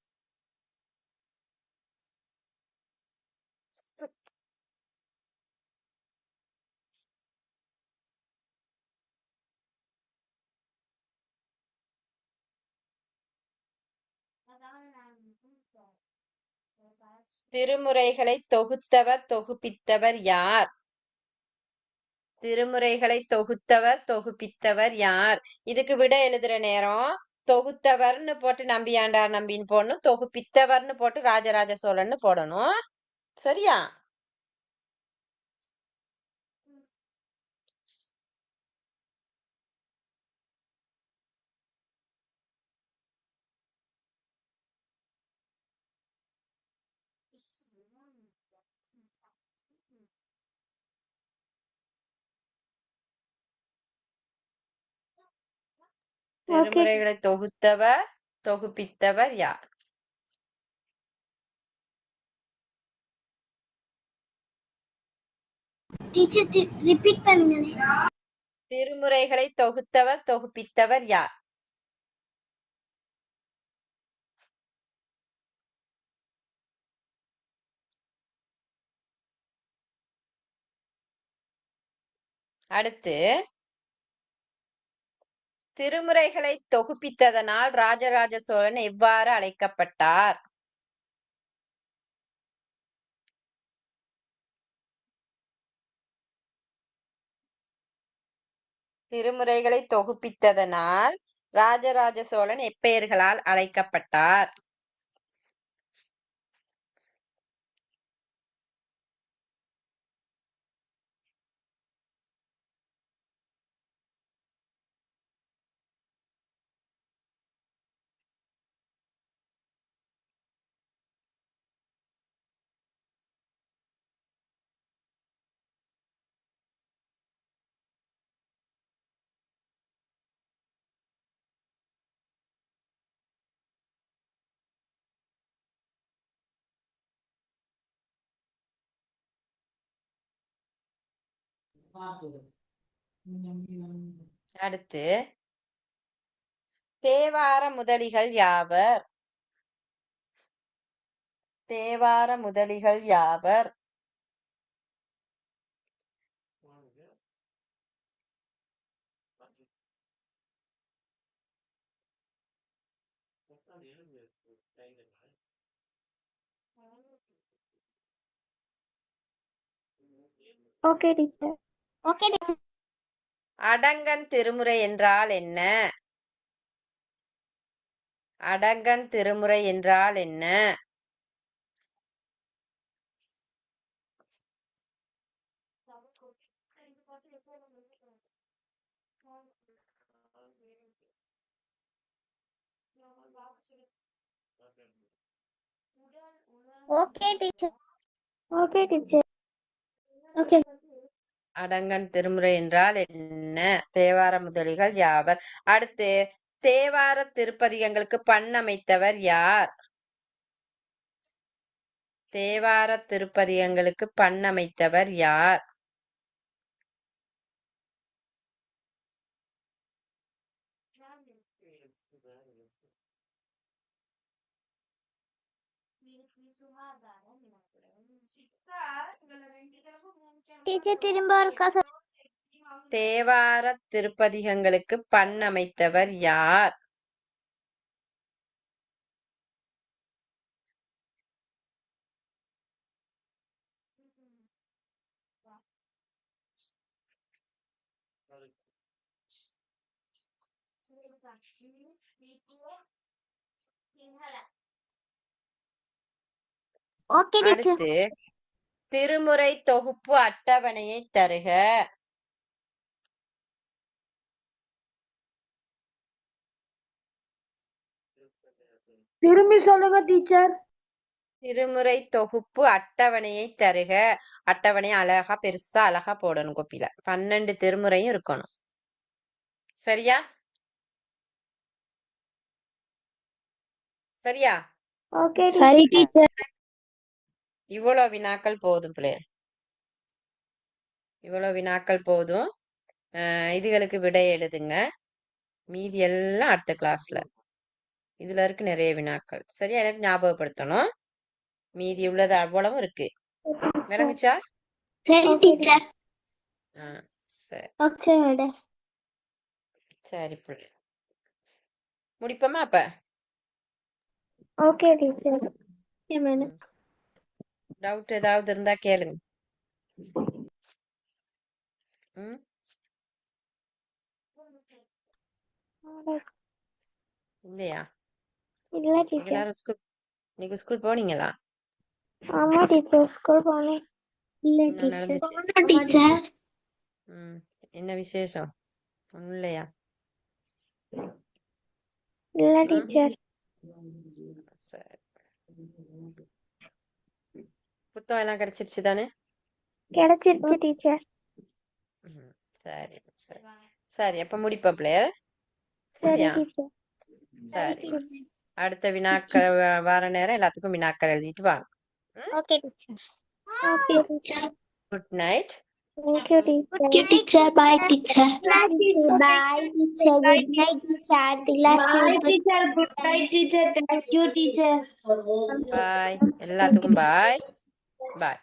திருமுறைகளை தொகுத்தவர் தொகுப்பித்தவர் யார்? திருமுறைகளை தொகுத்தவர் தொகுப்பித்தவர் யார்? இதுக்கு விட எழுதுற நேரம் தொகுத்தவர்னு போட்டு நம்பியாண்டார் நம்பின்னு போடணும், தொகுப்பித்தவர்னு போட்டு ராஜராஜ சோழன்னு போடணும். சரியா? திருமுறைகளை தொகுத்தவர் தொகுப்பித்தவர் யார்? டீச்சர் ரிப்பீட் பண்ணுங்களேன். திருமுறைகளை தொகுத்தவர் தொகுப்பித்தவர் யார்? அடுத்து திருமுறைகளை தொகுப்பித்ததனால் ராஜராஜ சோழன் எவ்வாறு அழைக்கப்பட்டார்? திருமுறைகளை தொகுப்பித்ததனால் ராஜராஜ சோழன் எப்பெயர்களால் அழைக்கப்பட்டார்? அடுத்து தேவார முதலிகள் யாவர்? தேவார முதலிகள் யாவர்? Okay teacher. Okay teacher. Adangan Thirumurai என்றால் என்ன? அடங்கன் திருமுறை என்றால் என்ன? Okay teacher. Okay teacher. Okay. Adangan Thirumurai என்றால் என்ன? தேவார முதலிகள் யாவர்? அடுத்து தேவார திருப்பதிகங்களுக்கு பண்ணமைத்தவர் யார்? தேவார திருப்பதிகங்களுக்கு பண்ணமைத்தவர் யார்? டீச்சர் திரும்ப ஒருக்கா தேவார திருப்பதிகங்களுக்கு பண்ணமைத்தவர் யார்? Okay teacher. அடுத்து திருமுறை தொகுப்பு அட்டவணையை தருக. திரும்பி சொல்லுங்க டீச்சர். திருமுறை தொகுப்பு அட்டவணையை தருக. அட்டவணை அழகா பெருசா அழகா போடணும் கோப்பில. 12 திருமுறையும் இருக்கணும். சரியா? சரியா? ஓகே சரி டீச்சர். இவ்வளவு வினாக்கள் போதும் பிள்ளையர். இவ்வளவு வினாக்கள் போதும். இதுகளுக்கு விடை எழுதுங்க. மீதி எல்லாம் அடுத்த கிளாஸ்ல. இதுல இருக்கு நிறைய வினாக்கள். சரியா? எனக்கு ஞாபகப்படுத்தணும். மீதி உள்ளது அவ்வளவும் இருக்கு. விளங்குச்சா? சரி டீச்சர். சரி ஓகே மேடம். சரி பிள்ளை. முடிப்போமா அப்ப? Okay teacher. Okay madam. Doubt ஏதாவது இருந்தா கேளுங்க. ம் இல்லையா? இல்ல டீச்சர். எல்லாரும் நீங்க ஸ்கூல் போனீங்களா? ஆமா டீச்சர் ஸ்கூல் போனேன். இல்ல என்ன நடந்துச்சு? டீச்சர். என்ன விசேஷம்? ஒண்ணும் இல்லையா? இல்ல டீச்சர். சரி. புத்தகம் எல்லாம் கிடைச்சிருச்சு தானே? கிடைச்சிருச்சு டீச்சர். சரி சரி சரி அப்ப முடிப்போம் பிள்ளையர். சரி சரியா? டீச்சர். சரி. அடுத்த வினாக்கள் வர நேரம் எல்லாத்துக்கும் வினாக்கள் எழுதிட்டு வாங்க. Okay teacher. Okay teacher. Good night. Thank you, teacher. Thank you, teacher. Bye, teacher. Bye, teacher. Bye, teacher. Good night, teacher. Bye teacher. Good night teacher. Thank you teacher. பாய். எல்லாத்துக்கும் பாய். பாய்.